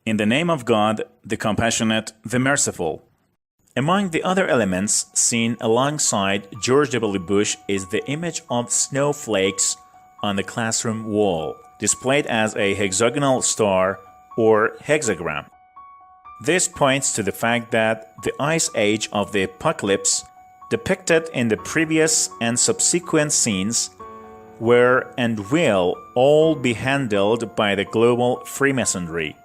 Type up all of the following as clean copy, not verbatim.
In the name of God, the compassionate, the merciful. Among the other elements seen alongside George W. Bush is the image of snowflakes on the classroom wall, displayed as a hexagonal star or hexagram. This points to the fact that the ice age of the apocalypse depicted in the previous and subsequent scenes were and will all be handled by the global Freemasonry,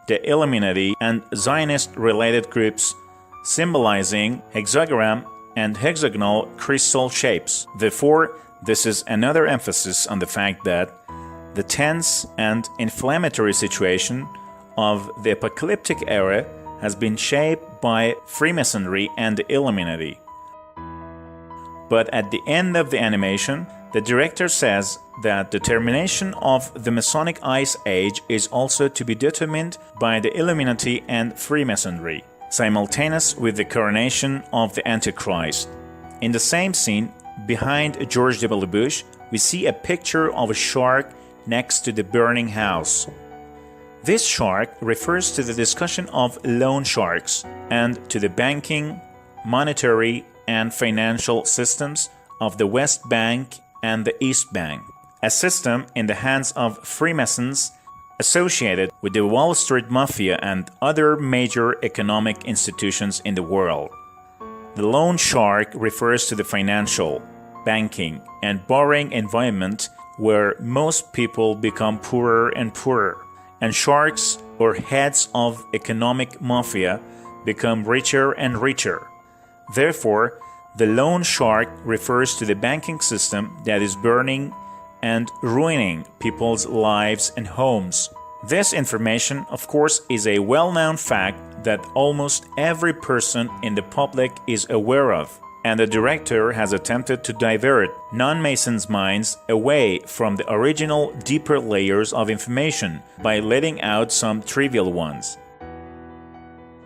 the Illuminati, and Zionist-related groups symbolizing hexagram and hexagonal crystal shapes. Therefore, this is another emphasis on the fact that the tense and inflammatory situation of the apocalyptic era has been shaped by Freemasonry and the Illuminati. But at the end of the animation, the director says that the termination of the Masonic Ice Age is also to be determined by the Illuminati and Freemasonry, simultaneous with the coronation of the Antichrist. In the same scene, behind George W. Bush, we see a picture of a shark next to the burning house. This shark refers to the discussion of loan sharks and to the banking, monetary, and financial systems of the West Bank and the East Bank, a system in the hands of Freemasons associated with the Wall Street Mafia and other major economic institutions in the world. The loan shark refers to the financial, banking, and borrowing environment where most people become poorer and poorer, and sharks or heads of economic mafia become richer and richer. Therefore, the loan shark refers to the banking system that is burning and ruining people's lives and homes. This information, of course, is a well-known fact that almost every person in the public is aware of, and the director has attempted to divert non-Masons' minds away from the original deeper layers of information by letting out some trivial ones.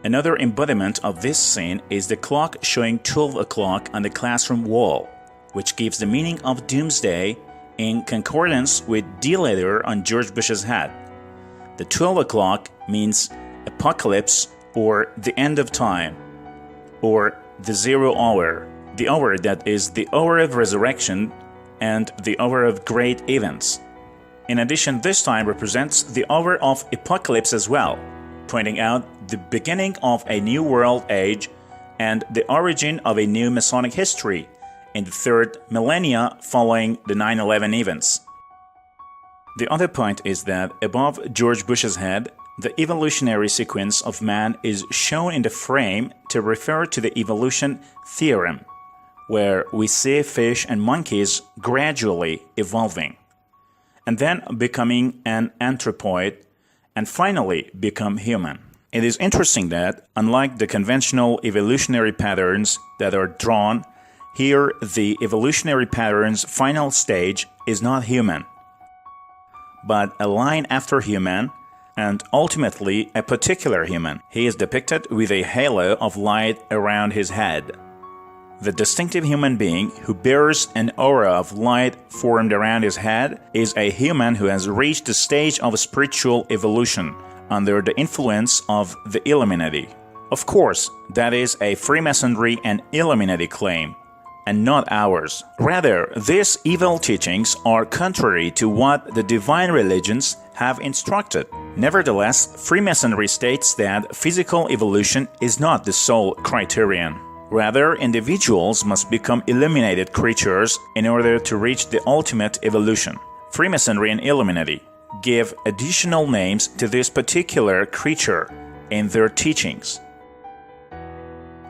Another embodiment of this scene is the clock showing 12 o'clock on the classroom wall, which gives the meaning of doomsday in concordance with D letter on George Bush's hat. The 12 o'clock means apocalypse or the end of time, or the 0 hour, the hour that is the hour of resurrection and the hour of great events. In addition, this time represents the hour of apocalypse as well, pointing out the beginning of a new world age and the origin of a new Masonic history in the third millennia following the 9/11 events. The other point is that above George Bush's head, the evolutionary sequence of man is shown in the frame to refer to the evolution theorem, where we see fish and monkeys gradually evolving, and then becoming an anthropoid, and finally become human. It is interesting that, unlike the conventional evolutionary patterns that are drawn, here the evolutionary pattern's final stage is not human, but a line after human, and ultimately a particular human. He is depicted with a halo of light around his head. The distinctive human being who bears an aura of light formed around his head is a human who has reached the stage of spiritual evolution under the influence of the Illuminati. Of course, that is a Freemasonry and Illuminati claim, and not ours. Rather, these evil teachings are contrary to what the divine religions have instructed. Nevertheless, Freemasonry states that physical evolution is not the sole criterion. Rather, individuals must become illuminated creatures in order to reach the ultimate evolution. Freemasonry and Illuminati give additional names to this particular creature in their teachings.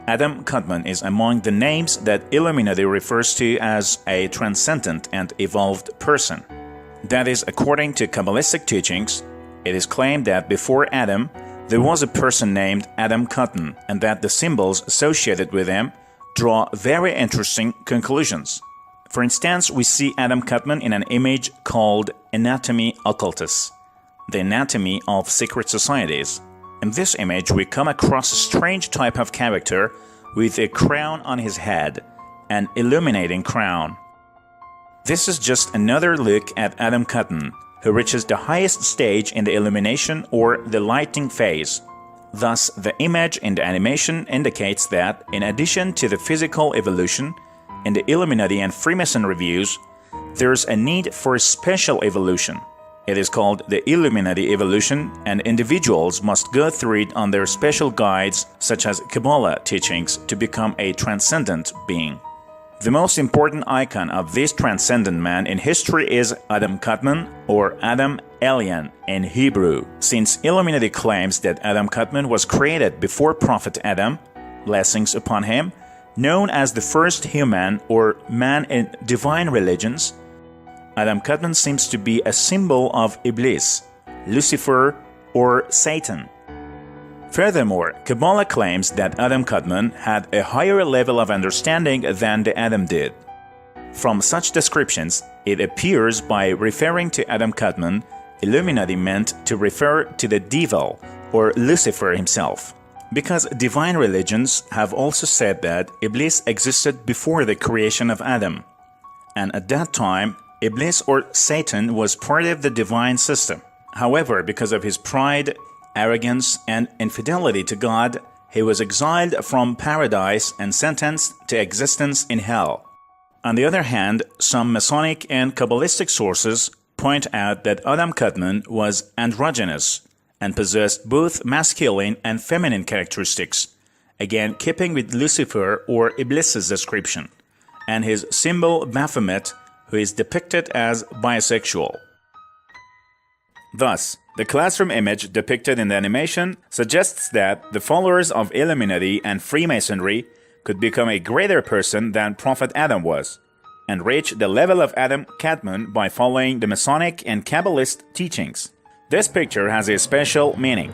Adam Kadmon is among the names that Illuminati refers to as a transcendent and evolved person. That is, according to Kabbalistic teachings, it is claimed that before Adam, there was a person named Adam Kadmon, and that the symbols associated with him draw very interesting conclusions. For instance, we see Adam Kadmon in an image called Anatomy Occultus, the anatomy of secret societies. In this image, we come across a strange type of character with a crown on his head, an illuminating crown. This is just another look at Adam Kadmon, who reaches the highest stage in the illumination or the lighting phase. Thus, the image in the animation indicates that, in addition to the physical evolution, in the Illuminati and Freemasonry views, there's a need for special evolution. It is called the Illuminati evolution, and individuals must go through it on their special guides, such as Kabbalah teachings, to become a transcendent being. The most important icon of this transcendent man in history is Adam Kadmon, or Adam Alien in Hebrew, since Illuminati claims that Adam Kadmon was created before Prophet Adam, blessings upon him, known as the first human or man in divine religions. Adam Kadmon seems to be a symbol of Iblis, Lucifer, or Satan. Furthermore, Kabbalah claims that Adam Kadmon had a higher level of understanding than the Adam did. From such descriptions, it appears by referring to Adam Kadmon, Illuminati meant to refer to the devil, or Lucifer himself. Because divine religions have also said that Iblis existed before the creation of Adam, and at that time, Iblis or Satan was part of the divine system. However, because of his pride, arrogance, and infidelity to God, he was exiled from paradise and sentenced to existence in hell. On the other hand, some Masonic and Kabbalistic sources point out that Adam Kadmon was androgynous and possessed both masculine and feminine characteristics, again keeping with Lucifer or Iblis's description, and his symbol Baphomet, who is depicted as bisexual. Thus, the classroom image depicted in the animation suggests that the followers of Illuminati and Freemasonry could become a greater person than Prophet Adam was, and reach the level of Adam Kadmon by following the Masonic and Kabbalist teachings. This picture has a special meaning.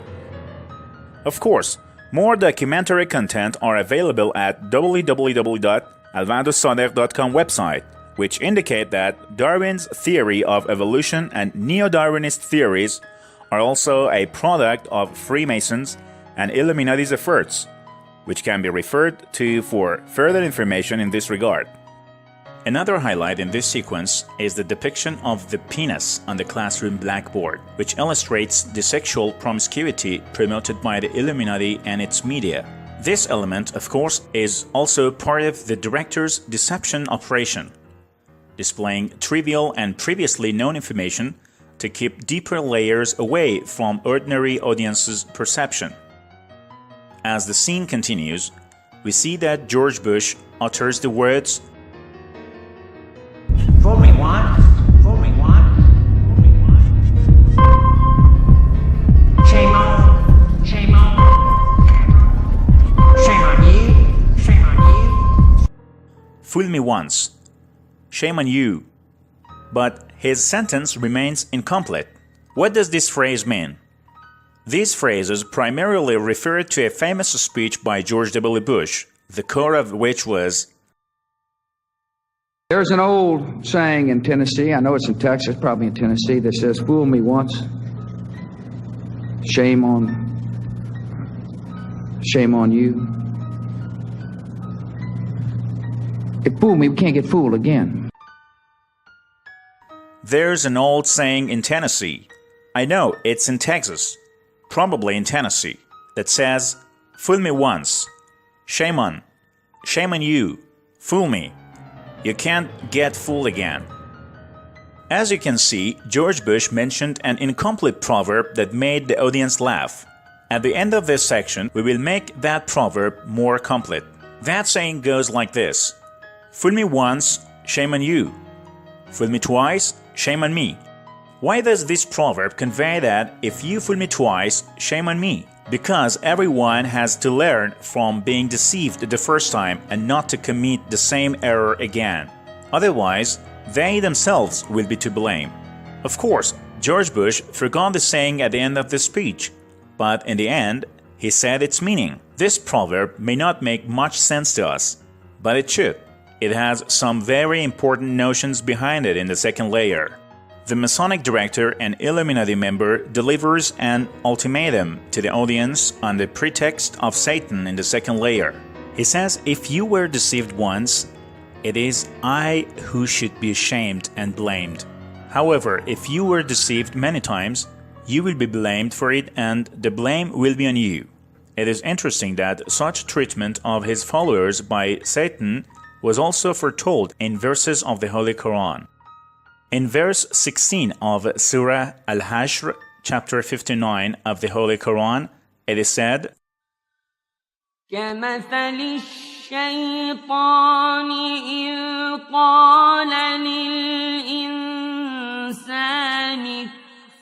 Of course, more documentary content are available at www.alvadosader.com website, which indicate that Darwin's theory of evolution and neo-Darwinist theories are also a product of Freemasons and Illuminati's efforts, which can be referred to for further information in this regard. Another highlight in this sequence is the depiction of the penis on the classroom blackboard, which illustrates the sexual promiscuity promoted by the Illuminati and its media. This element, of course, is also part of the director's deception operation, displaying trivial and previously known information to keep deeper layers away from ordinary audience's perception. As the scene continues, we see that George Bush utters the words, "Fool me once, fool me once, fool me once. Shame on, shame on, shame on you, shame on you." "Fool me once, shame on you." But his sentence remains incomplete. What does this phrase mean? These phrases primarily refer to a famous speech by George W. Bush, the core of which was, "There's an old saying in Tennessee, I know it's in Texas, probably in Tennessee, that says, 'Fool me once, shame on you.' If fool me, we can't get fooled again." There's an old saying in Tennessee, I know it's in Texas, probably in Tennessee, that says, "Fool me once, shame on you, fool me. You can't get fooled again." As you can see, George Bush mentioned an incomplete proverb that made the audience laugh. At the end of this section, we will make that proverb more complete. That saying goes like this: "Fool me once, shame on you. Fool me twice, shame on me." Why does this proverb convey that if you fool me twice, shame on me? Because everyone has to learn from being deceived the first time and not to commit the same error again. Otherwise, they themselves will be to blame. Of course, George Bush forgot the saying at the end of the speech, but in the end, he said its meaning. This proverb may not make much sense to us, but it should. It has some very important notions behind it in the second layer. The Masonic director and Illuminati member delivers an ultimatum to the audience on the pretext of Satan in the second layer. He says, "If you were deceived once, it is I who should be ashamed and blamed. However, if you were deceived many times, you will be blamed for it and the blame will be on you. It is interesting that such treatment of his followers by Satan was also foretold in verses of the Holy Quran. In verse 16 of Surah Al-Hashr, chapter 59 of the Holy Quran, it is said, كمثل الشيطان إذ قال للإنسان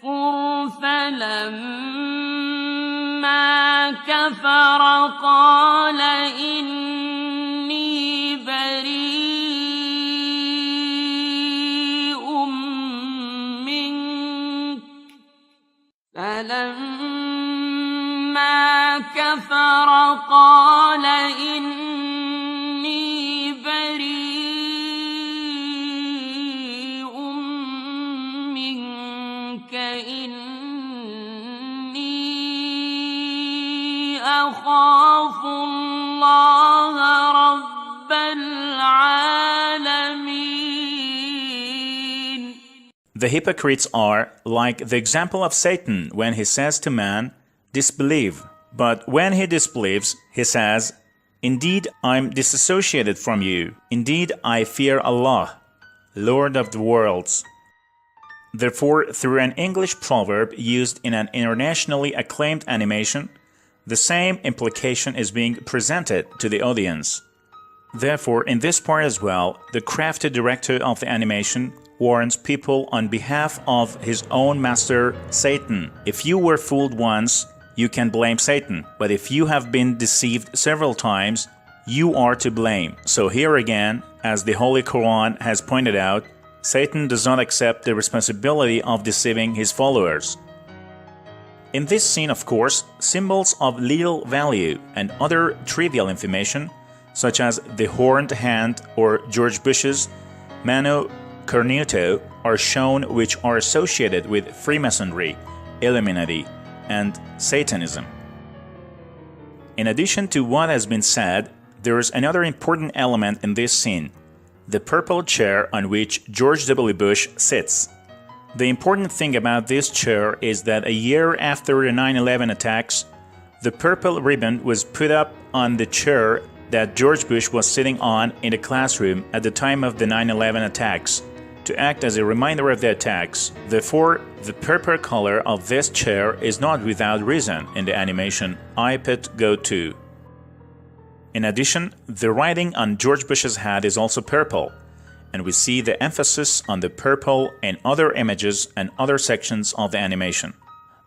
اكفر فلما كفر قال إني بريء منك فلما كفر قال إني بريء منك إني أخاف الله رب العالمين. The hypocrites are like the example of Satan when he says to man, disbelieve. But when he disbelieves, he says, indeed, I'm disassociated from you. Indeed, I fear Allah, Lord of the worlds. Therefore, through an English proverb used in an internationally acclaimed animation, the same implication is being presented to the audience. Therefore, in this part as well, the crafty director of the animation warns people on behalf of his own master, Satan. If you were fooled once, you can blame Satan, but if you have been deceived several times, you are to blame. So here again, as the Holy Quran has pointed out, Satan does not accept the responsibility of deceiving his followers. In this scene, of course, symbols of little value and other trivial information, such as the horned hand or George Bush's mano cornuto, are shown, which are associated with Freemasonry, Illuminati, and Satanism. In addition to what has been said, there is another important element in this scene, the purple chair on which George W. Bush sits. The important thing about this chair is that a year after the 9/11 attacks, the purple ribbon was put up on the chair that George Bush was sitting on in the classroom at the time of the 9/11 attacks, to act as a reminder of the attacks. Therefore, the purple color of this chair is not without reason in the animation I Put Go To. In addition, the writing on George Bush's hat is also purple, and we see the emphasis on the purple in other images and other sections of the animation.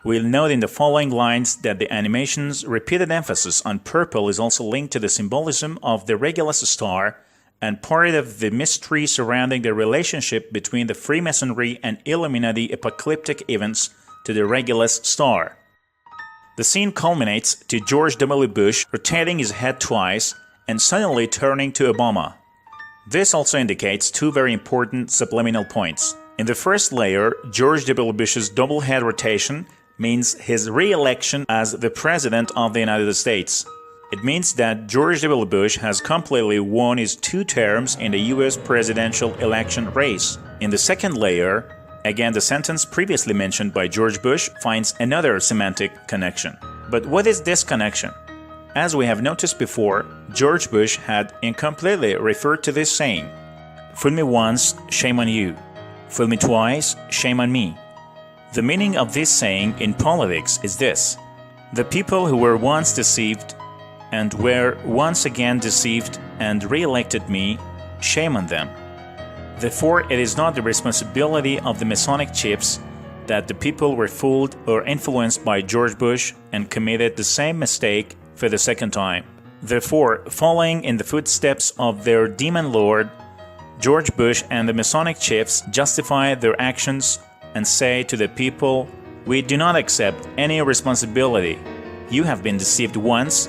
We'll note in the following lines that the animation's repeated emphasis on purple is also linked to the symbolism of the Regulus star and part of the mystery surrounding the relationship between the Freemasonry and Illuminati apocalyptic events to the Regulus star. The scene culminates to George W. Bush rotating his head twice and suddenly turning to Obama. This also indicates two very important subliminal points. In the first layer, George W. Bush's double head rotation means his re-election as the President of the United States. It means that George W. Bush has completely won his 2 terms in the U.S. presidential election race. In the second layer, again the sentence previously mentioned by George Bush finds another semantic connection. But what is this connection? As we have noticed before, George Bush had incompletely referred to this saying, "Fool me once, shame on you. Fool me twice, shame on me." The meaning of this saying in politics is this: the people who were once deceived and were once again deceived and re-elected me, shame on them. Therefore, it is not the responsibility of the Masonic chiefs that the people were fooled or influenced by George Bush and committed the same mistake for the second time. Therefore, following in the footsteps of their demon lord, George Bush and the Masonic chiefs justify their actions and say to the people, "We do not accept any responsibility. You have been deceived once.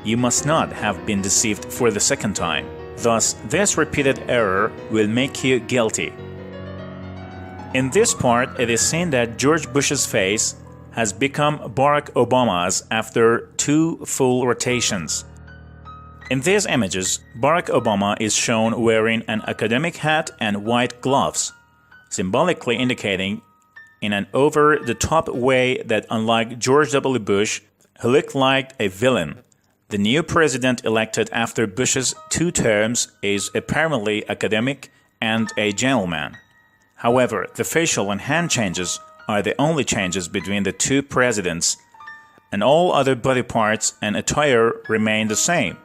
You must not have been deceived for the second time. Thus, this repeated error will make you guilty." In this part, it is seen that George Bush's face has become Barack Obama's after 2 full rotations. In these images, Barack Obama is shown wearing an academic hat and white gloves. symbolically indicating in an over-the-top way that, unlike George W. Bush, who looked like a villain, the new president elected after Bush's 2 terms is apparently academic and a gentleman. However, the facial and hand changes are the only changes between the 2 presidents, and all other body parts and attire remain the same.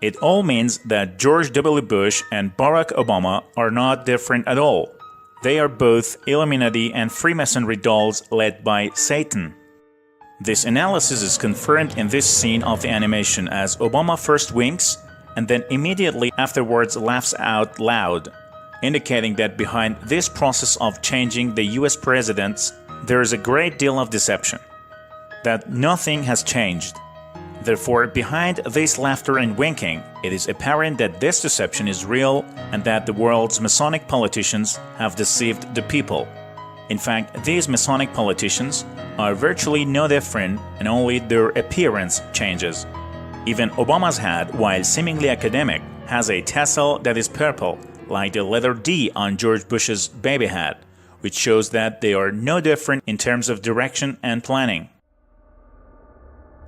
It all means that George W. Bush and Barack Obama are not different at all. They are both Illuminati and Freemasonry dolls led by Satan. This analysis is confirmed in this scene of the animation as Obama first winks and then immediately afterwards laughs out loud, indicating that behind this process of changing the US presidents, there is a great deal of deception, that nothing has changed. Therefore, behind this laughter and winking, it is apparent that this deception is real and that the world's Masonic politicians have deceived the people. In fact, these Masonic politicians are virtually no different and only their appearance changes. Even Obama's hat, while seemingly academic, has a tassel that is purple, like the letter D on George Bush's baby hat, which shows that they are no different in terms of direction and planning.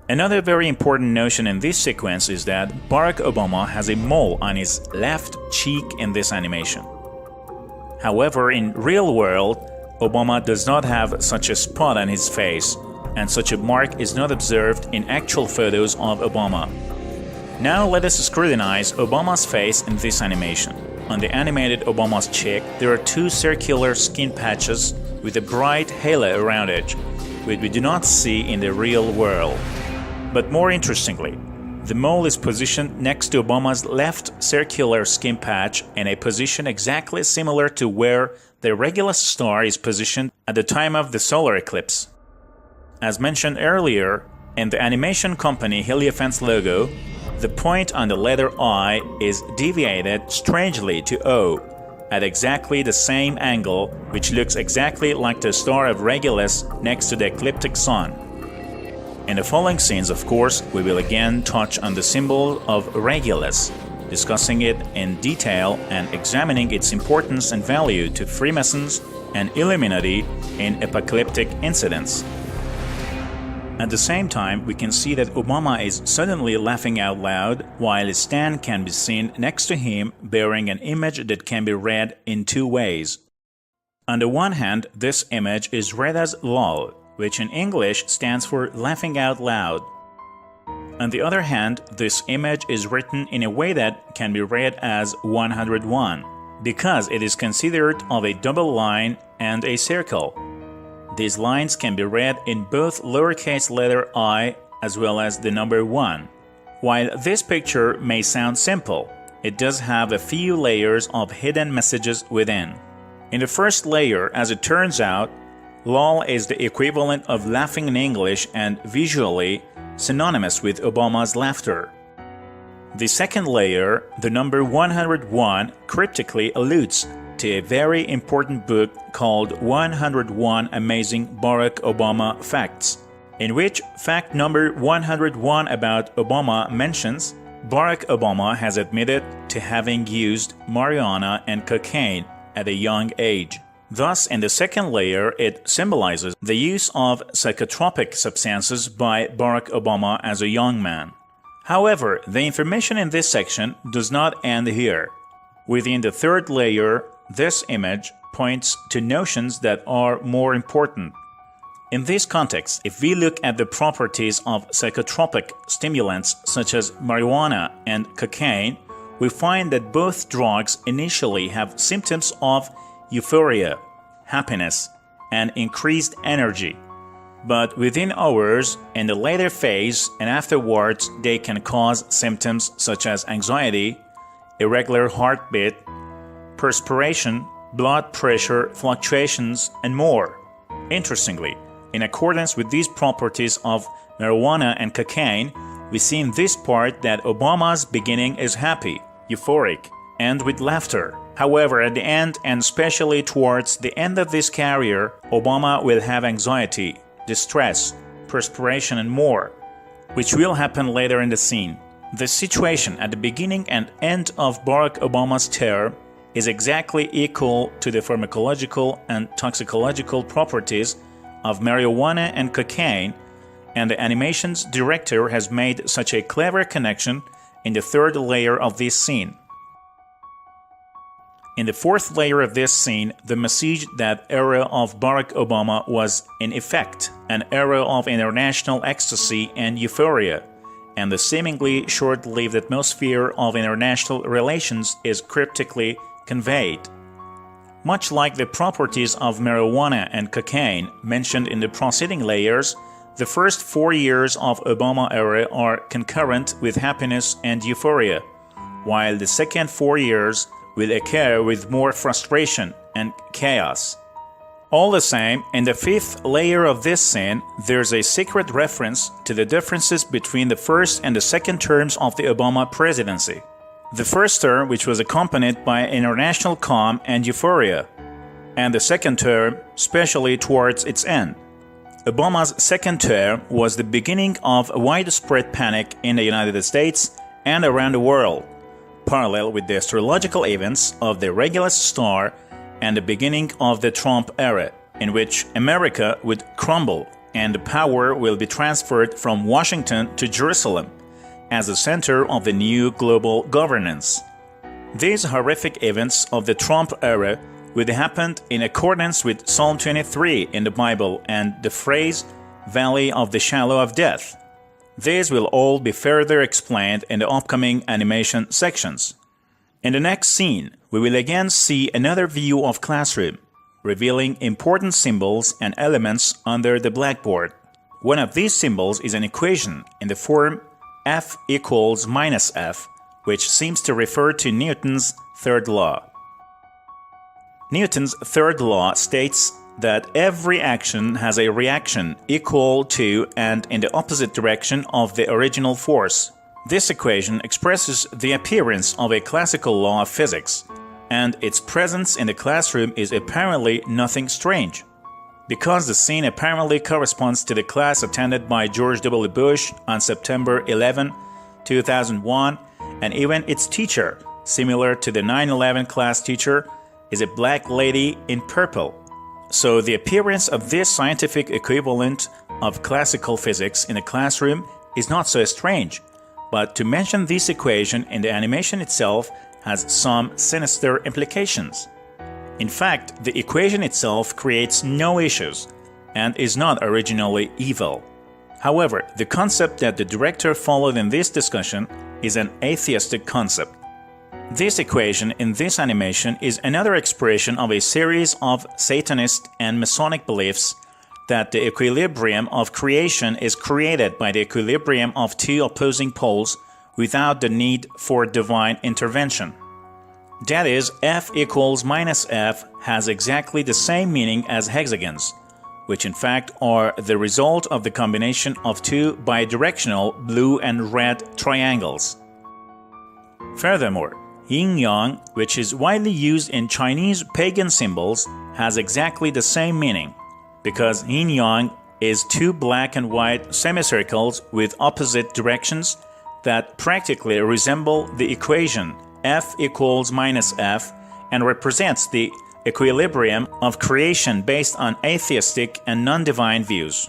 Another very important notion in this sequence is that Barack Obama has a mole on his left cheek in this animation. However, in real world, Obama does not have such a spot on his face, and such a mark is not observed in actual photos of Obama. Now let us scrutinize Obama's face in this animation. On the animated Obama's cheek, there are 2 circular skin patches with a bright halo around it, which we do not see in the real world. But more interestingly, the mole is positioned next to Obama's left circular skin patch in a position exactly similar to where the Regulus star is positioned at the time of the solar eclipse. As mentioned earlier, in the animation company Heliofant's logo, the point on the letter I is deviated strangely to O at exactly the same angle, which looks exactly like the star of Regulus next to the ecliptic sun. In the following scenes, of course, we will again touch on the symbol of Regulus, discussing it in detail and examining its importance and value to Freemasons and Illuminati in apocalyptic incidents. At the same time, we can see that Obama is suddenly laughing out loud, while a stand can be seen next to him bearing an image that can be read in 2 ways. On the one hand, this image is read as LOL, which in English stands for laughing out loud. On the other hand, this image is written in a way that can be read as 101, because it is considered of a double line and a circle. These lines can be read in both lowercase letter I as well as the number 1. While this picture may sound simple, it does have a few layers of hidden messages within. In the first layer, as it turns out, LOL is the equivalent of laughing in English and visually synonymous with Obama's laughter. The second layer, the number 101, cryptically alludes to a very important book called 101 Amazing Barack Obama Facts, in which fact number 101 about Obama mentions Barack Obama has admitted to having used marijuana and cocaine at a young age. Thus, in the second layer, it symbolizes the use of psychotropic substances by Barack Obama as a young man. However, the information in this section does not end here. Within the third layer, this image points to notions that are more important. In this context, if we look at the properties of psychotropic stimulants such as marijuana and cocaine, we find that both drugs initially have symptoms of euphoria, happiness, and increased energy. But within hours, in the later phase and afterwards, they can cause symptoms such as anxiety, irregular heartbeat, perspiration, blood pressure fluctuations, and more. Interestingly, in accordance with these properties of marijuana and cocaine, we see in this part that Obama's beginning is happy, euphoric, and with laughter. However, at the end, and especially towards the end of this career, Obama will have anxiety, distress, perspiration, and more, which will happen later in the scene. The situation at the beginning and end of Barack Obama's term is exactly equal to the pharmacological and toxicological properties of marijuana and cocaine, and the animation's director has made such a clever connection in the third layer of this scene. In the fourth layer of this scene, the message that era of Barack Obama was, in effect, an era of international ecstasy and euphoria, and the seemingly short-lived atmosphere of international relations is cryptically conveyed. Much like the properties of marijuana and cocaine mentioned in the preceding layers, the first 4 years of Obama era are concurrent with happiness and euphoria, while the second 4 years will occur with more frustration and chaos. All the same, in the fifth layer of this scene, there's a secret reference to the differences between the first and the second terms of the Obama presidency. The first term, which was accompanied by international calm and euphoria, and the second term, especially towards its end. Obama's second term was the beginning of a widespread panic in the United States and around the world, parallel with the astrological events of the Regulus star and the beginning of the Trump era, in which America would crumble and the power will be transferred from Washington to Jerusalem as the center of the new global governance. These horrific events of the Trump era would happen in accordance with Psalm 23 in the Bible and the phrase, Valley of the Shadow of Death. These will all be further explained in the upcoming animation sections. In the next scene, we will again see another view of classroom, revealing important symbols and elements under the blackboard. One of these symbols is an equation in the form F equals minus F, which seems to refer to Newton's third law. Newton's third law states that every action has a reaction equal to and in the opposite direction of the original force. This equation expresses the appearance of a classical law of physics, and its presence in the classroom is apparently nothing strange. Because the scene apparently corresponds to the class attended by George W. Bush on September 11, 2001, and even its teacher, similar to the 9/11 class teacher, is a black lady in purple. So the appearance of this scientific equivalent of classical physics in a classroom is not so strange, but to mention this equation in the animation itself has some sinister implications. In fact, the equation itself creates no issues and is not originally evil. However, the concept that the director followed in this discussion is an atheistic concept. This equation in this animation is another expression of a series of Satanist and Masonic beliefs that the equilibrium of creation is created by the equilibrium of two opposing poles without the need for divine intervention. That is, F equals minus F has exactly the same meaning as hexagons, which in fact are the result of the combination of two bidirectional blue and red triangles. Furthermore, yin-yang, which is widely used in Chinese pagan symbols, has exactly the same meaning, because yin-yang is two black and white semicircles with opposite directions that practically resemble the equation F equals minus F and represents the equilibrium of creation based on atheistic and non-divine views.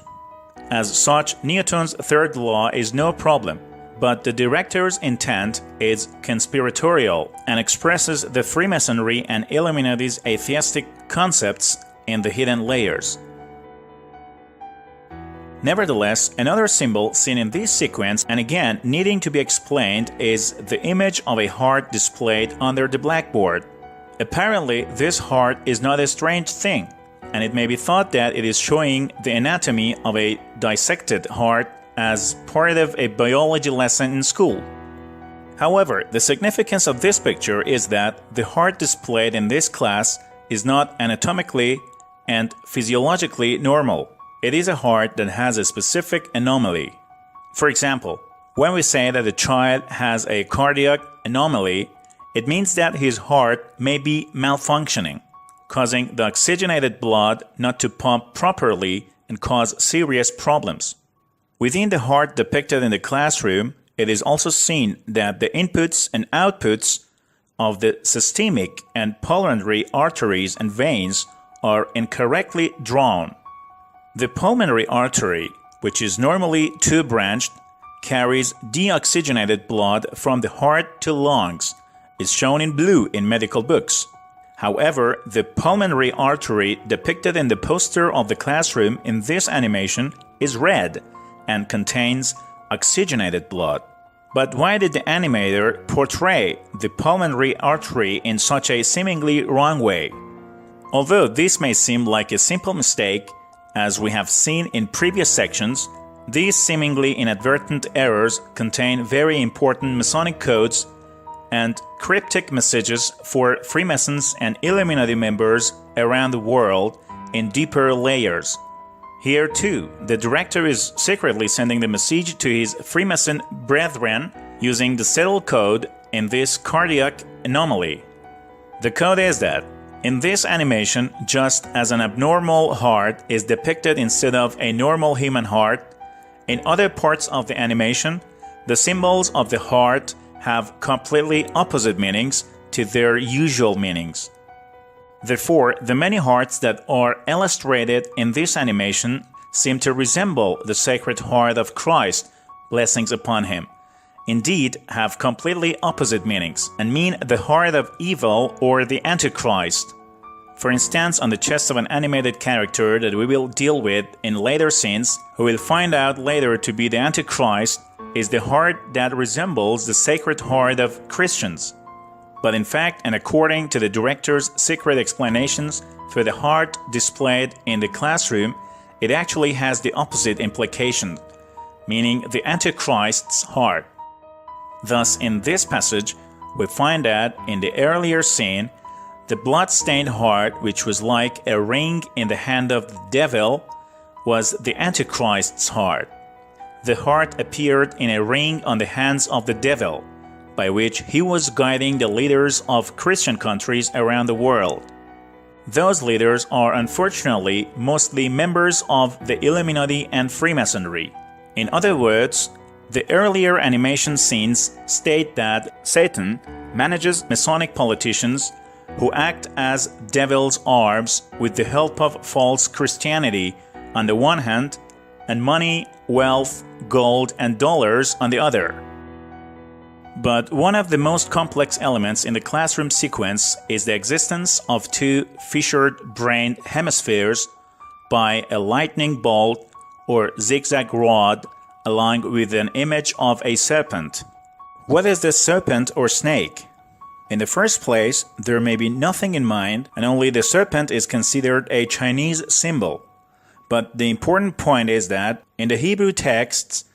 As such, Newton's third law is no problem, but the director's intent is conspiratorial and expresses the Freemasonry and Illuminati's atheistic concepts in the hidden layers. Nevertheless, another symbol seen in this sequence and again needing to be explained is the image of a heart displayed under the blackboard. Apparently, this heart is not a strange thing, and it may be thought that it is showing the anatomy of a dissected heart as part of a biology lesson in school. However, the significance of this picture is that the heart displayed in this class is not anatomically and physiologically normal. It is a heart that has a specific anomaly. For example, when we say that a child has a cardiac anomaly, it means that his heart may be malfunctioning, causing the oxygenated blood not to pump properly and cause serious problems. Within the heart depicted in the classroom, it is also seen that the inputs and outputs of the systemic and pulmonary arteries and veins are incorrectly drawn. The pulmonary artery, which is normally two-branched, carries deoxygenated blood from the heart to lungs, is shown in blue in medical books. However, the pulmonary artery depicted in the poster of the classroom in this animation is red and contains oxygenated blood. But why did the animator portray the pulmonary artery in such a seemingly wrong way? Although this may seem like a simple mistake, as we have seen in previous sections, these seemingly inadvertent errors contain very important Masonic codes and cryptic messages for Freemasons and Illuminati members around the world in deeper layers. Here too, the director is secretly sending the message to his Freemason brethren using the subtle code in this cardiac anomaly. The code is that, in this animation, just as an abnormal heart is depicted instead of a normal human heart, in other parts of the animation, the symbols of the heart have completely opposite meanings to their usual meanings. Therefore, the many hearts that are illustrated in this animation seem to resemble the Sacred Heart of Christ, blessings upon him. Indeed, have completely opposite meanings and mean the heart of evil or the Antichrist. For instance, on the chest of an animated character that we will deal with in later scenes, who will find out later to be the Antichrist, is the heart that resembles the Sacred Heart of Christians. But in fact, and according to the director's secret explanations for the heart displayed in the classroom, it actually has the opposite implication, meaning the Antichrist's heart. Thus, in this passage, we find that in the earlier scene, the blood-stained heart, which was like a ring in the hand of the devil, was the Antichrist's heart. The heart appeared in a ring on the hands of the devil, by which he was guiding the leaders of Christian countries around the world. Those leaders are unfortunately mostly members of the Illuminati and Freemasonry. In other words, the earlier animation scenes state that Satan manages Masonic politicians who act as devil's arms with the help of false Christianity on the one hand, and money, wealth, gold, and dollars on the other. But one of the most complex elements in the classroom sequence is the existence of two fissured-brained hemispheres by a lightning bolt or zigzag rod along with an image of a serpent. What is this serpent or snake? In the first place, there may be nothing in mind, and only the serpent is considered a Chinese symbol. But the important point is that in the Hebrew texts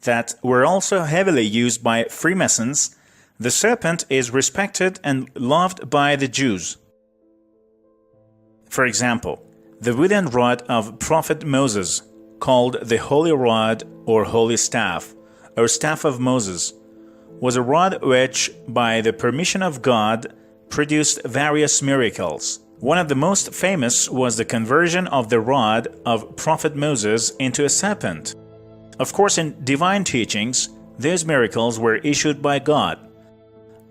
that were also heavily used by Freemasons, the serpent is respected and loved by the Jews. For example, the wooden rod of Prophet Moses, called the Holy Rod or Holy Staff, or Staff of Moses, was a rod which, by the permission of God, produced various miracles. One of the most famous was the conversion of the rod of Prophet Moses into a serpent. Of course, in divine teachings, these miracles were issued by God.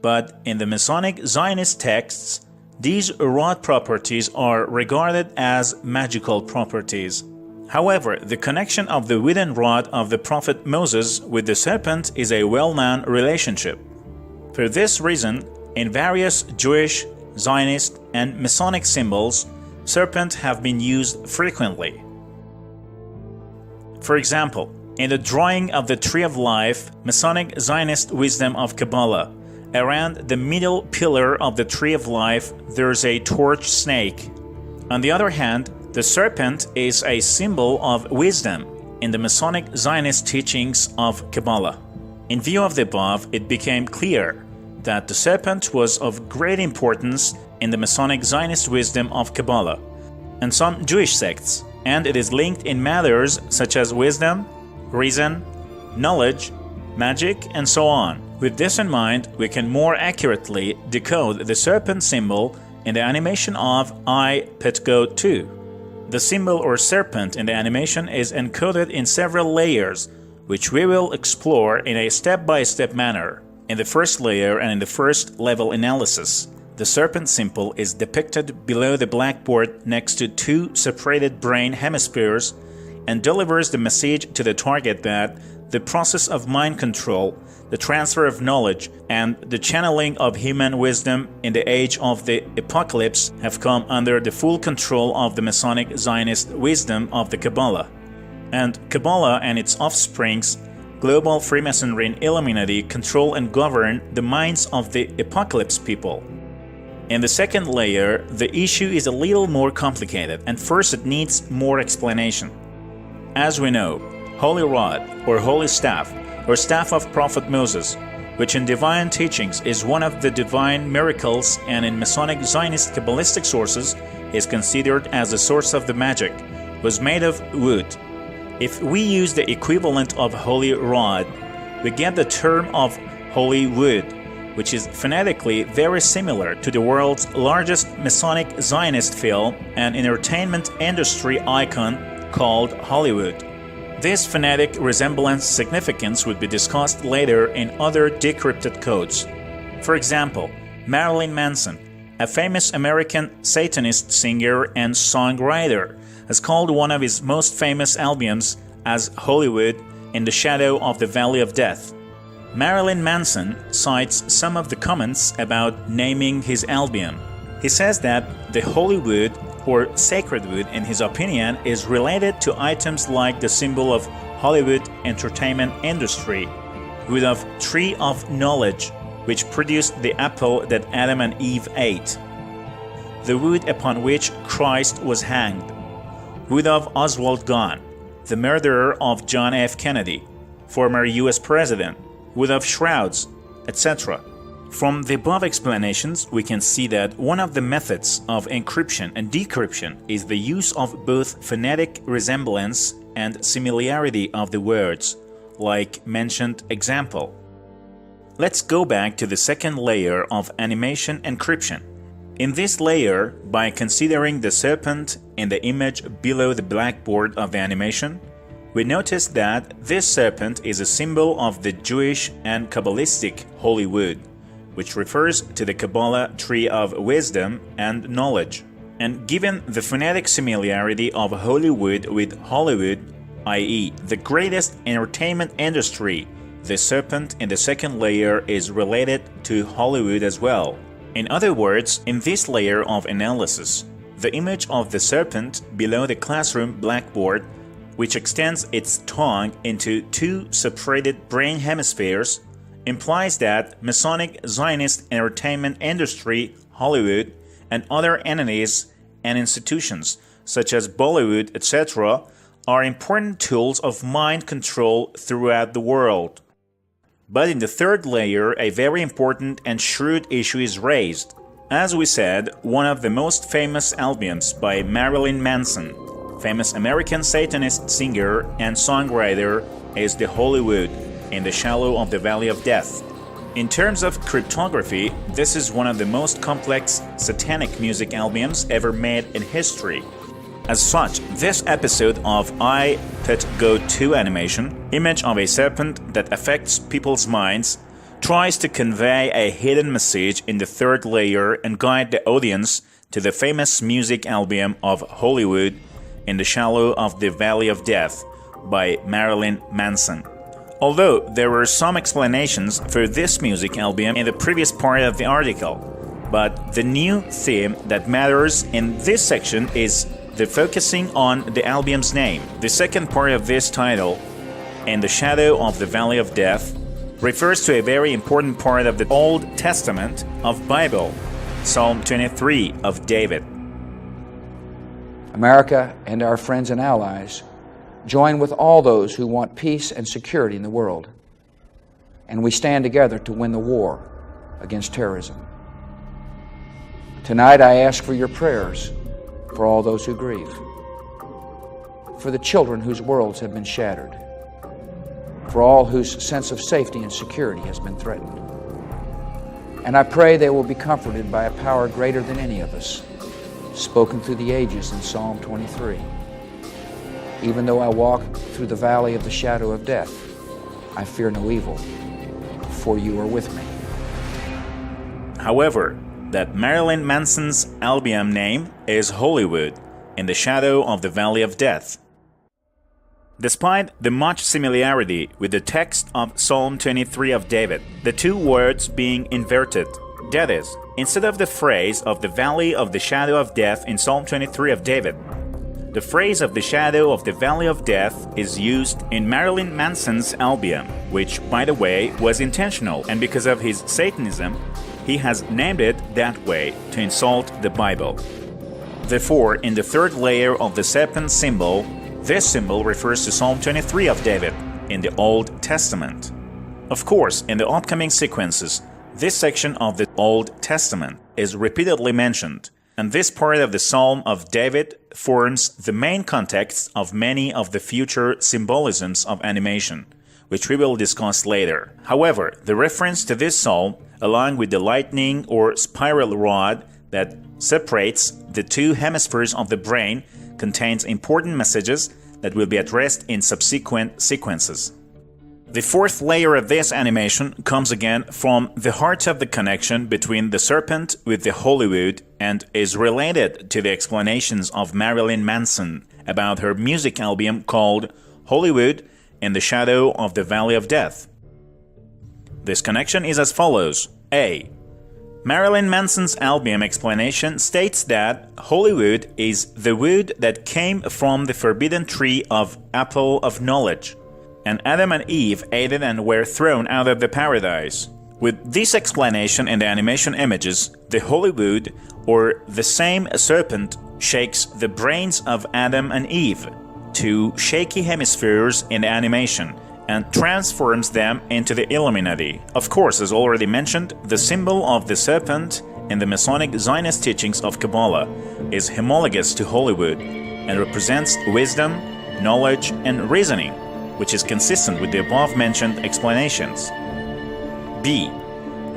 But in the Masonic Zionist texts, these rod properties are regarded as magical properties. However, the connection of the wooden rod of the prophet Moses with the serpent is a well-known relationship. For this reason, in various Jewish, Zionist, and Masonic symbols, serpents have been used frequently. For example, in the drawing of the Tree of Life, Masonic Zionist wisdom of Kabbalah, around the middle pillar of the Tree of Life, there is a torch snake. On the other hand, the serpent is a symbol of wisdom in the Masonic Zionist teachings of Kabbalah. In view of the above, it became clear that the serpent was of great importance in the Masonic Zionist wisdom of Kabbalah and some Jewish sects, and it is linked in matters such as wisdom, reason, knowledge, magic, and so on. With this in mind, we can more accurately decode the serpent symbol in the animation of Decoded 2. The symbol or serpent in the animation is encoded in several layers, which we will explore in a step-by-step manner. In the first layer and in the first level analysis, the serpent symbol is depicted below the blackboard next to two separated brain hemispheres and delivers the message to the target that the process of mind control, the transfer of knowledge, and the channeling of human wisdom in the age of the apocalypse have come under the full control of the Masonic Zionist wisdom of the Kabbalah. And Kabbalah and its offsprings, global Freemasonry and Illuminati, control and govern the minds of the apocalypse people. In the second layer, the issue is a little more complicated, and first it needs more explanation. As we know, Holy Rod, or Holy Staff, or Staff of Prophet Moses, which in divine teachings is one of the divine miracles and in Masonic Zionist Kabbalistic sources is considered as the source of the magic, was made of wood. If we use the equivalent of Holy Rod, we get the term of Holy Wood, which is phonetically very similar to the world's largest Masonic Zionist film and entertainment industry icon called Hollywood. This phonetic resemblance significance would be discussed later in other decrypted codes. For example, Marilyn Manson, a famous American Satanist singer and songwriter, has called one of his most famous albums as Hollywood in the Shadow of the Valley of Death. Marilyn Manson cites some of the comments about naming his album. He says that the Hollywood or sacred wood, in his opinion, is related to items like the symbol of Hollywood entertainment industry, wood of tree of knowledge, which produced the apple that Adam and Eve ate, the wood upon which Christ was hanged, wood of Oswald Gahn, the murderer of John F. Kennedy, former US President, wood of shrouds, etc. From the above explanations, we can see that one of the methods of encryption and decryption is the use of both phonetic resemblance and similarity of the words, like mentioned example. Let's go back to the second layer of animation encryption. In this layer, by considering the serpent in the image below the blackboard of the animation, we notice that this serpent is a symbol of the Jewish and Kabbalistic Holy Wood, which refers to the Kabbalah tree of wisdom and knowledge. And given the phonetic similarity of Hollywood with Hollywood, i.e. the greatest entertainment industry, the serpent in the second layer is related to Hollywood as well. In other words, in this layer of analysis, the image of the serpent below the classroom blackboard, which extends its tongue into two separated brain hemispheres, implies that Masonic Zionist entertainment industry, Hollywood, and other entities and institutions, such as Bollywood, etc., are important tools of mind control throughout the world. But in the third layer, a very important and shrewd issue is raised. As we said, one of the most famous albums by Marilyn Manson, famous American Satanist singer and songwriter, is the Hollywood, in the Shadow of the Valley of Death. In terms of cryptography, this is one of the most complex satanic music albums ever made in history. As such, this episode of I Put Go 2 animation, image of a serpent that affects people's minds, tries to convey a hidden message in the third layer and guide the audience to the famous music album of Hollywood, in the Shadow of the Valley of Death by Marilyn Manson. Although there were some explanations for this music album in the previous part of the article, but the new theme that matters in this section is the focusing on the album's name. The second part of this title, In the Shadow of the Valley of Death, refers to a very important part of the Old Testament of Bible, Psalm 23 of David. America and our friends and allies join with all those who want peace and security in the world, and we stand together to win the war against terrorism. Tonight I ask for your prayers for all those who grieve, for the children whose worlds have been shattered, for all whose sense of safety and security has been threatened. And I pray they will be comforted by a power greater than any of us, spoken through the ages in Psalm 23. Even though I walk through the valley of the shadow of death, I fear no evil, for you are with me. However, that Marilyn Manson's album name is Hollywood, in the shadow of the valley of death. Despite the much similarity with the text of Psalm 23 of David, the two words being inverted, that is, instead of the phrase of the valley of the shadow of death in Psalm 23 of David, the phrase of the shadow of the valley of death is used in Marilyn Manson's album, which, by the way, was intentional, and because of his Satanism, he has named it that way to insult the Bible. Therefore, in the third layer of the serpent symbol, this symbol refers to Psalm 23 of David in the Old Testament. Of course, in the upcoming sequences, this section of the Old Testament is repeatedly mentioned, and this part of the Psalm of David forms the main context of many of the future symbolisms of animation, which we will discuss later. However, the reference to this psalm, along with the lightning or spiral rod that separates the two hemispheres of the brain, contains important messages that will be addressed in subsequent sequences. The fourth layer of this animation comes again from the heart of the connection between the serpent with the Hollywood and is related to the explanations of Marilyn Manson about her music album called Hollywood in the Shadow of the Valley of Death. This connection is as follows. A. Marilyn Manson's album explanation states that Hollywood is the wood that came from the forbidden tree of apple of knowledge, and Adam and Eve ate it and were thrown out of the paradise. With this explanation in the animation images, the Hollywood, or the same serpent, shakes the brains of Adam and Eve, two shaky hemispheres in the animation, and transforms them into the Illuminati. Of course, as already mentioned, the symbol of the serpent in the Masonic Zionist teachings of Kabbalah is homologous to Hollywood and represents wisdom, knowledge, and reasoning, which is consistent with the above-mentioned explanations. B.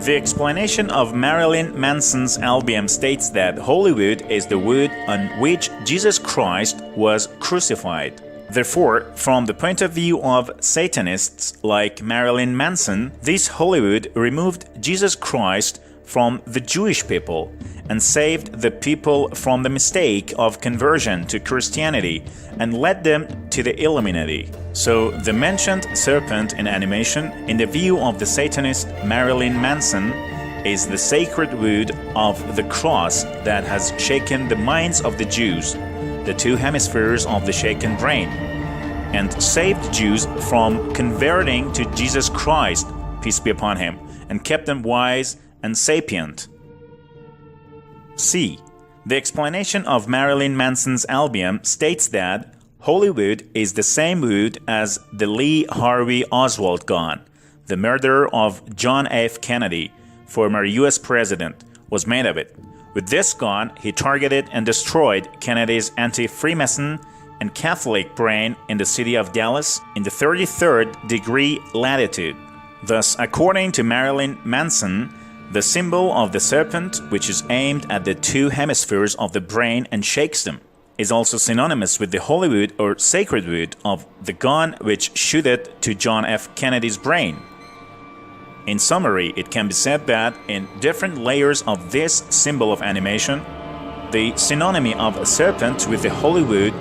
The explanation of Marilyn Manson's album states that Hollywood is the wood on which Jesus Christ was crucified. Therefore, from the point of view of Satanists like Marilyn Manson, this Hollywood removed Jesus Christ from the Jewish people and saved the people from the mistake of conversion to Christianity and led them to the Illuminati. So, the mentioned serpent in animation, in the view of the Satanist Marilyn Manson, is the sacred wood of the cross that has shaken the minds of the Jews, the two hemispheres of the shaken brain, and saved Jews from converting to Jesus Christ, peace be upon him, and kept them wise and sapient. C. The explanation of Marilyn Manson's album states that Hollywood is the same wood as the Lee Harvey Oswald gun, the murder of John F. Kennedy, former U.S. president, was made of it. With this gun, he targeted and destroyed Kennedy's anti-Freemason and Catholic brain in the city of Dallas in the 33rd degree latitude. Thus, according to Marilyn Manson, the symbol of the serpent, which is aimed at the two hemispheres of the brain and shakes them, is also synonymous with the Hollywood or sacred wood of the gun which shooted to John F. Kennedy's brain. In summary, it can be said that in different layers of this symbol of animation, the synonymy of a serpent with the Hollywood,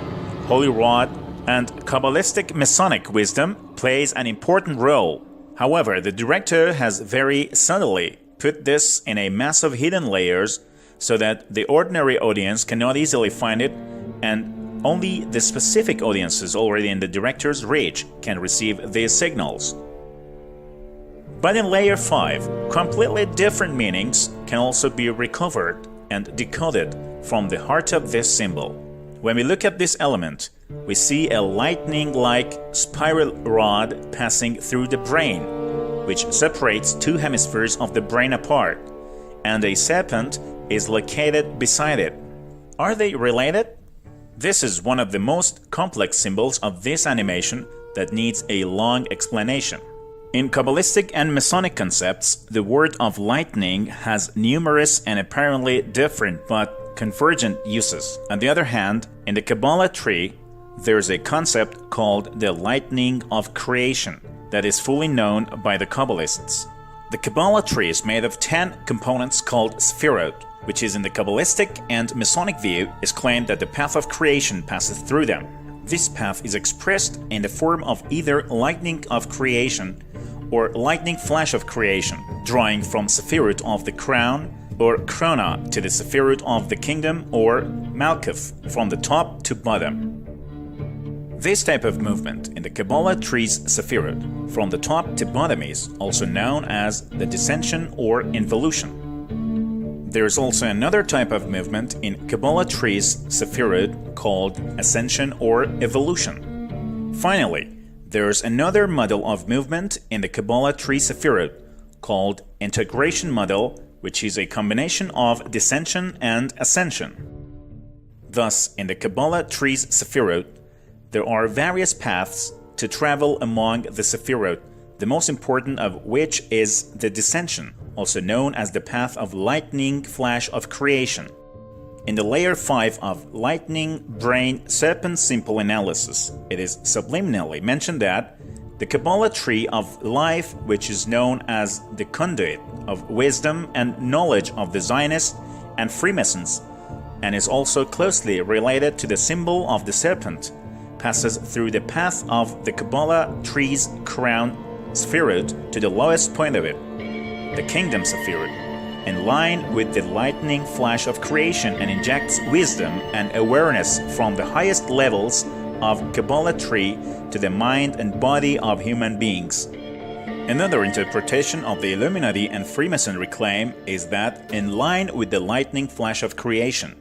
holy rod, and Kabbalistic Masonic wisdom plays an important role. However, the director has very subtly put this in a mass of hidden layers so that the ordinary audience cannot easily find it, and only the specific audiences already in the director's reach can receive these signals. But in layer 5, completely different meanings can also be recovered and decoded from the heart of this symbol. When we look at this element, we see a lightning-like spiral rod passing through the brain, which separates two hemispheres of the brain apart, and a serpent is located beside it. Are they related? This is one of the most complex symbols of this animation that needs a long explanation. In Kabbalistic and Masonic concepts, the word of lightning has numerous and apparently different but convergent uses. On the other hand, in the Kabbalah tree, there's a concept called the lightning of creation that is fully known by the Kabbalists. The Kabbalah tree is made of 10 components called Sefirot, which is in the Kabbalistic and Masonic view is claimed that the path of creation passes through them. This path is expressed in the form of either lightning of creation or lightning flash of creation, drawing from Sefirot of the crown or Krona to the Sefirot of the kingdom or Malkuth from the top to bottom. This type of movement in the Kabbalah tree's Sefirot from the top to bottom is also known as the descension or involution. There is also another type of movement in Kabbalah tree's Sefirot called ascension or evolution. Finally, there is another model of movement in the Kabbalah tree Sefirot called integration model, which is a combination of descension and ascension. Thus, in the Kabbalah tree's Sefirot, there are various paths to travel among the Sefirot, the most important of which is the descension, also known as the path of lightning flash of creation. In the layer 5 of lightning brain serpent simple analysis, it is subliminally mentioned that the Kabbalah tree of life, which is known as the conduit of wisdom and knowledge of the Zionists and Freemasons, and is also closely related to the symbol of the serpent, passes through the path of the Kabbalah tree's crown Sefirot to the lowest point of it, the Kingdom Sefirot, in line with the lightning flash of creation, and injects wisdom and awareness from the highest levels of Kabbalah tree to the mind and body of human beings. Another interpretation of the Illuminati and Freemasonry claim is that in line with the lightning flash of creation,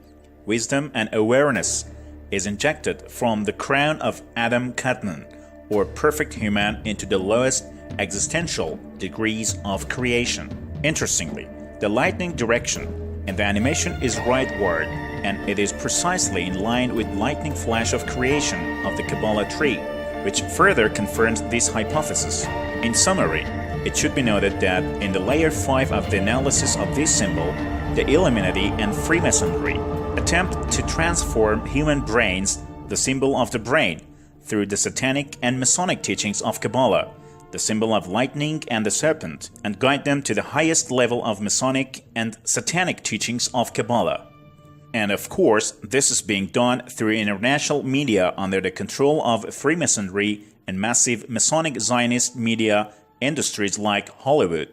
wisdom and awareness is injected from the crown of Adam Kadmon, or perfect human, into the lowest existential degrees of creation. Interestingly, the lightning direction in the animation is rightward, and it is precisely in line with lightning flash of creation of the Kabbalah tree, which further confirms this hypothesis. In summary, it should be noted that in the layer 5 of the analysis of this symbol, the Illuminati and Freemasonry attempt to transform human brains, the symbol of the brain, through the satanic and Masonic teachings of Kabbalah, the symbol of lightning and the serpent, and guide them to the highest level of Masonic and Satanic teachings of Kabbalah. And of course, this is being done through international media under the control of Freemasonry and massive Masonic Zionist media industries like Hollywood.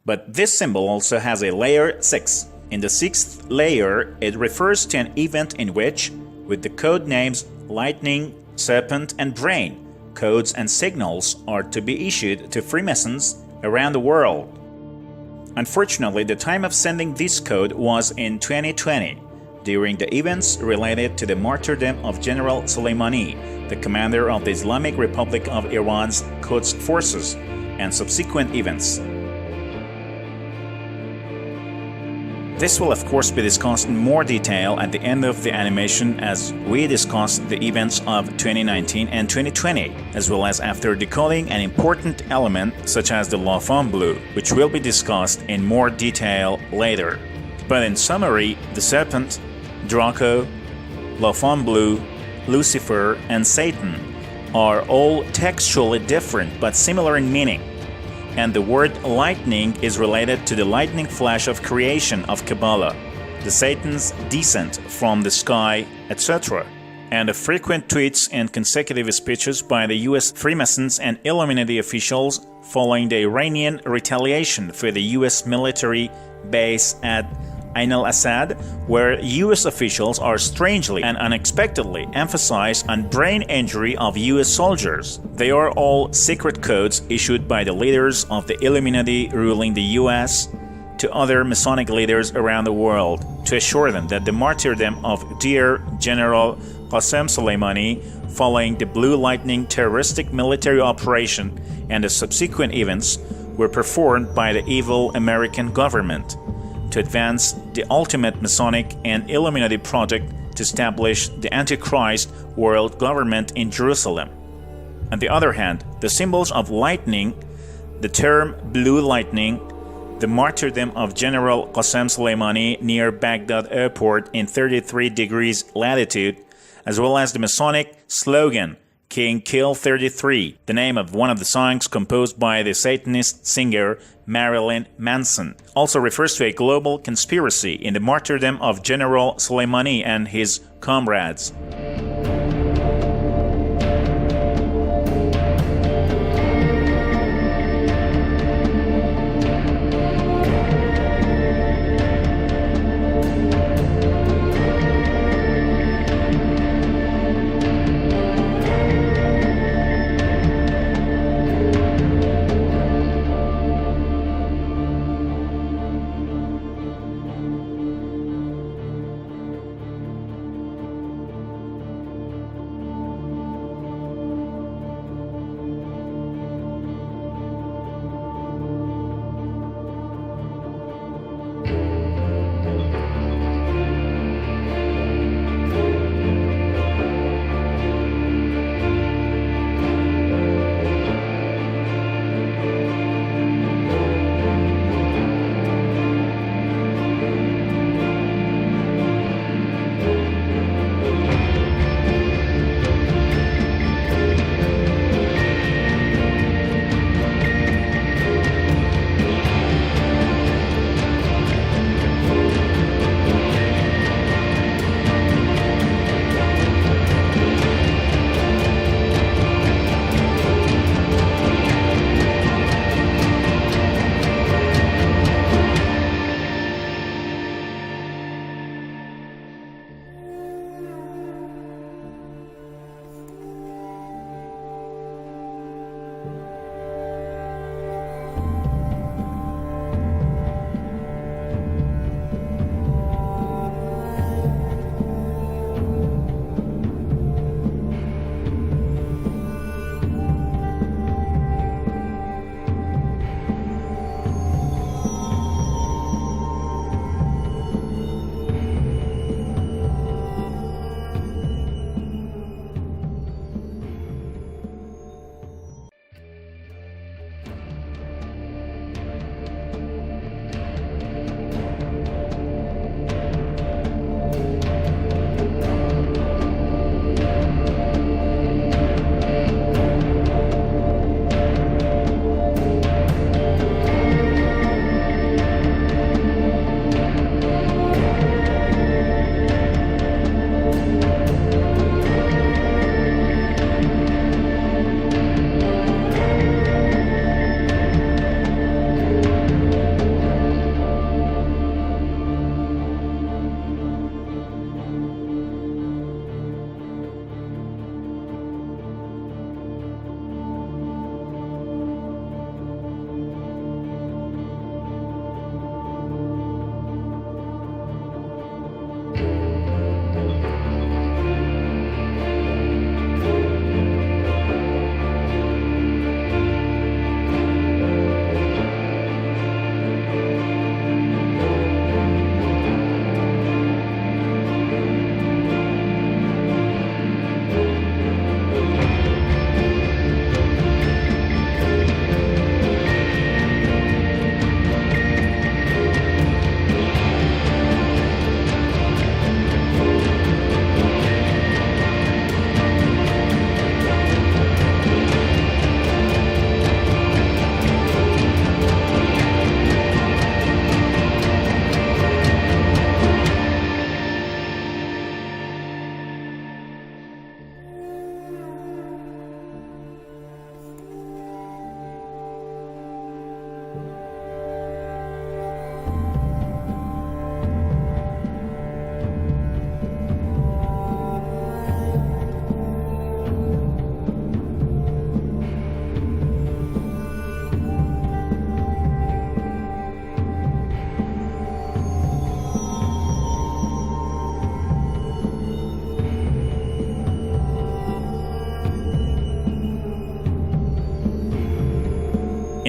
But this symbol also has a layer 6. In the 6th layer, it refers to an event in which, with the code names lightning, serpent, and brain, codes and signals are to be issued to Freemasons around the world. Unfortunately, the time of sending this code was in 2020, during the events related to the martyrdom of General Soleimani, the commander of the Islamic Republic of Iran's Quds forces, and subsequent events. This will of course be discussed in more detail at the end of the animation as we discuss the events of 2019 and 2020, as well as after decoding an important element such as the Heliofant blue, which will be discussed in more detail later. But in summary, the serpent, Draco, Heliofant blue, Lucifer, and Satan are all textually different but similar in meaning. And the word lightning is related to the lightning flash of creation of Kabbalah, the Satan's descent from the sky, etc., and the frequent tweets and consecutive speeches by the US Freemasons and Illuminati officials following the Iranian retaliation for the US military base at Ain al-Assad, where US officials are strangely and unexpectedly emphasized on brain injury of US soldiers. They are all secret codes issued by the leaders of the Illuminati ruling the US to other Masonic leaders around the world to assure them that the martyrdom of dear General Qasem Soleimani following the Blue Lightning terroristic military operation and the subsequent events were performed by the evil American government to advance the ultimate Masonic and Illuminati project to establish the Antichrist world government in Jerusalem. On the other hand, the symbols of lightning, the term blue lightning, the martyrdom of General Qasem Soleimani near Baghdad airport in 33 degrees latitude, as well as the Masonic slogan, King Kill 33, the name of one of the songs composed by the Satanist singer Marilyn Manson, also refers to a global conspiracy in the martyrdom of General Soleimani and his comrades.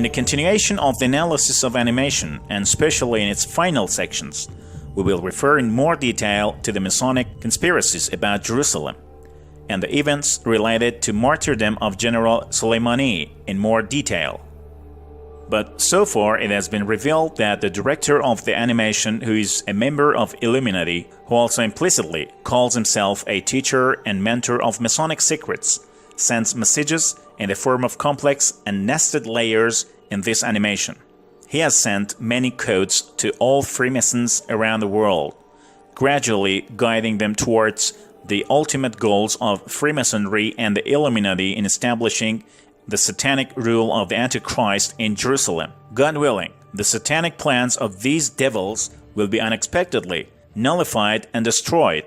In the continuation of the analysis of animation, and especially in its final sections, we will refer in more detail to the Masonic conspiracies about Jerusalem, and the events related to martyrdom of General Soleimani in more detail. But so far it has been revealed that the director of the animation, who is a member of Illuminati, who also implicitly calls himself a teacher and mentor of Masonic secrets, sends messages in the form of complex and nested layers in this animation. He has sent many codes to all Freemasons around the world, gradually guiding them towards the ultimate goals of Freemasonry and the Illuminati in establishing the satanic rule of the Antichrist in Jerusalem. God willing, the satanic plans of these devils will be unexpectedly nullified and destroyed.